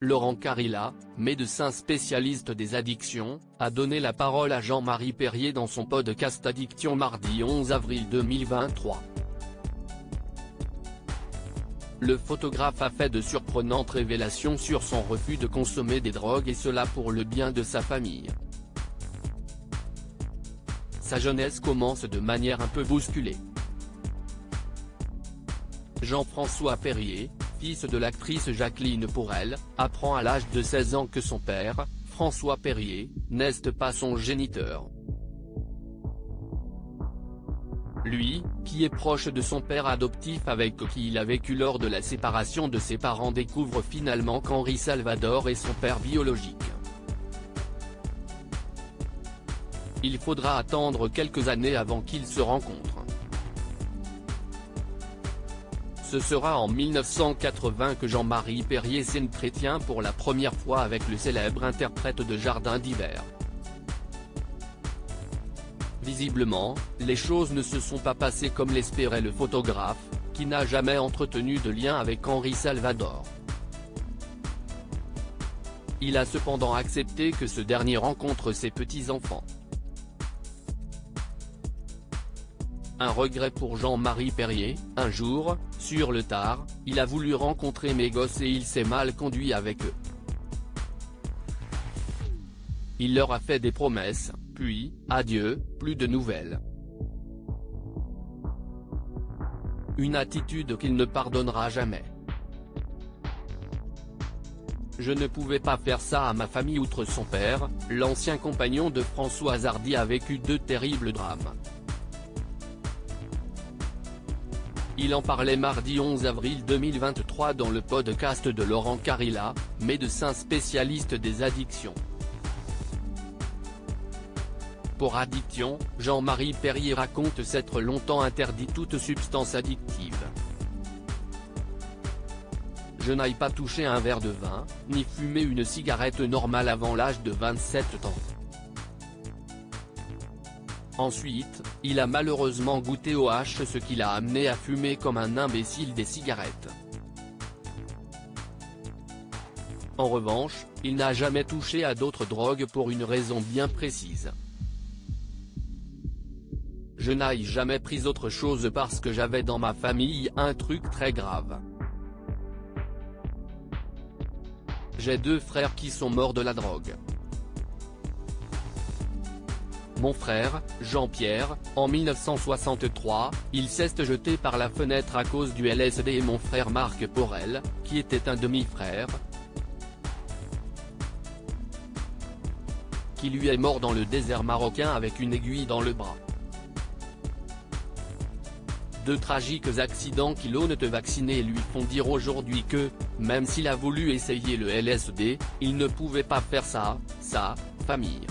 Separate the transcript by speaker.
Speaker 1: Laurent Carilla, médecin spécialiste des addictions, a donné la parole à Jean-Marie Perrier dans son podcast Addiction mardi 11 avril 2023. Le photographe a fait de surprenantes révélations sur son refus de consommer des drogues et cela pour le bien de sa famille. Sa jeunesse commence de manière un peu bousculée. Jean-François Perrier, fils de l'actrice Jacqueline Pourel, apprend à l'âge de 16 ans que son père, François Perrier, n'est pas son géniteur. Lui, qui est proche de son père adoptif avec qui il a vécu lors de la séparation de ses parents, découvre finalement qu'Henri Salvador est son père biologique. Il faudra attendre quelques années avant qu'ils se rencontrent. Ce sera en 1980 que Jean-Marie Perrier s'entretient pour la première fois avec le célèbre interprète de Jardin d'hiver. Visiblement, les choses ne se sont pas passées comme l'espérait le photographe, qui n'a jamais entretenu de lien avec Henri Salvador. Il a cependant accepté que ce dernier rencontre ses petits-enfants. Un regret pour Jean-Marie Perrier, un jour, sur le tard, il a voulu rencontrer mes gosses et il s'est mal conduit avec eux. Il leur a fait des promesses, puis, adieu, plus de nouvelles. Une attitude qu'il ne pardonnera jamais. Je ne pouvais pas faire ça à ma famille. Outre son père, l'ancien compagnon de Françoise Hardy a vécu deux terribles drames. Il en parlait mardi 11 avril 2023 dans le podcast de Laurent Carilla, médecin spécialiste des addictions. Pour Addiction, Jean-Marie Perrier raconte s'être longtemps interdit toute substance addictive. Je n'ai pas touché un verre de vin, ni fumé une cigarette normale avant l'âge de 27 ans. Ensuite, il a malheureusement goûté au hash, ce qui l'a amené à fumer comme un imbécile des cigarettes. En revanche, il n'a jamais touché à d'autres drogues pour une raison bien précise. Je n'ai jamais pris autre chose parce que j'avais dans ma famille un truc très grave. J'ai deux frères qui sont morts de la drogue. Mon frère, Jean-Pierre, en 1963, il s'est jeté par la fenêtre à cause du LSD et mon frère Marc Pourel, qui était un demi-frère, qui lui est mort dans le désert marocain avec une aiguille dans le bras. Deux tragiques accidents qui l'ont vacciné et lui font dire aujourd'hui que, même s'il a voulu essayer le LSD, il ne pouvait pas faire ça, sa famille.